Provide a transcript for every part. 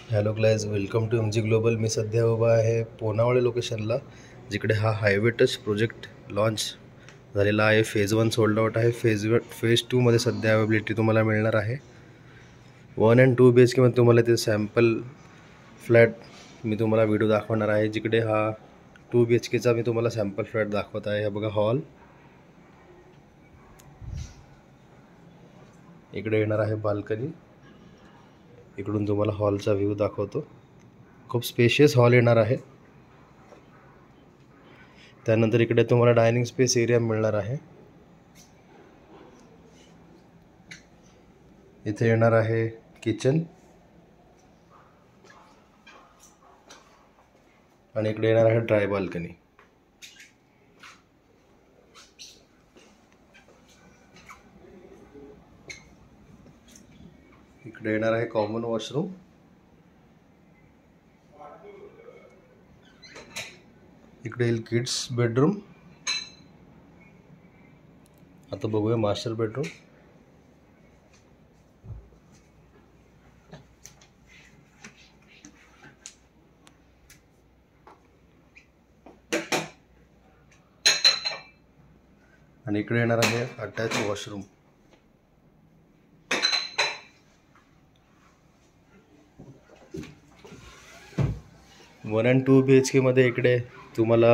Hello guys, welcome to MG global. मी सध्या उभा आहे पुनावळे लोकेशनला, जिकडे हा हायवे टच प्रोजेक्ट लॉन्च झालेला आहे। फेज 1 सोल्ड आउट आहे। फेज 2 मध्ये सध्या अवेलेबिलिटी तुम्हाला मिळणार आहे। 1 and 2 BHK मध्ये तुम्हाला ते सॅम्पल फ्लॅट मी तुम्हाला व्हिडिओ दाखवणार आहे, जिकडे हा 2 BHKचा मी तुम्हाला सॅम्पल फ्लॅट दाखवत आहे। हा बघा हॉल, इकडे येणार आहे बाल्कनी। इकडून तुम्हाला हॉलचा व्ह्यू दाखवतो। खूप स्पेशियस हॉल येणार आहे। त्यानंतर इकडे तुम्हाला डायनिंग स्पेस एरिया मिळणार आहे। इथे येणार आहे किचन, आणि इकडे येणार आहे ड्राय बाल्कनी। इकडे येणार आहे कॉमन वॉशरूम। इकडे येईल किड्स बेडरूम। आता बघूया मास्टर बेडरूम। आणि इकडे येणार आहे attach washroom. One and 2 BHK मध्ये इकडे तुम्हाला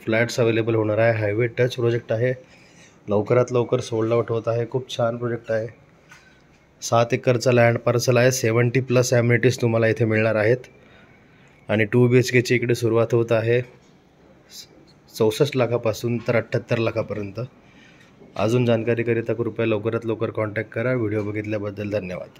फ्लॅट्स अवेलेबल होणार आहे। हायवे टच प्रोजेक्ट आहे, लवकरात लवकर सोल्ड आउट होत आहे। खूप छान प्रोजेक्ट आहे। 7 एकरचा लँड पार्सल आहे। 70+ ॲम्युनिटीज तुम्हाला इथे मिळणार आहेत। आणि 2 BHKची इकडे सुरुवात होत आहे 64 लाखापासून तर 78 लाखापर्यंत। अजून जानकारीकरिता कृपया लवकरात लवकर कॉन्टॅक्ट करा। व्हिडिओ बघितल्याबद्दल धन्यवाद।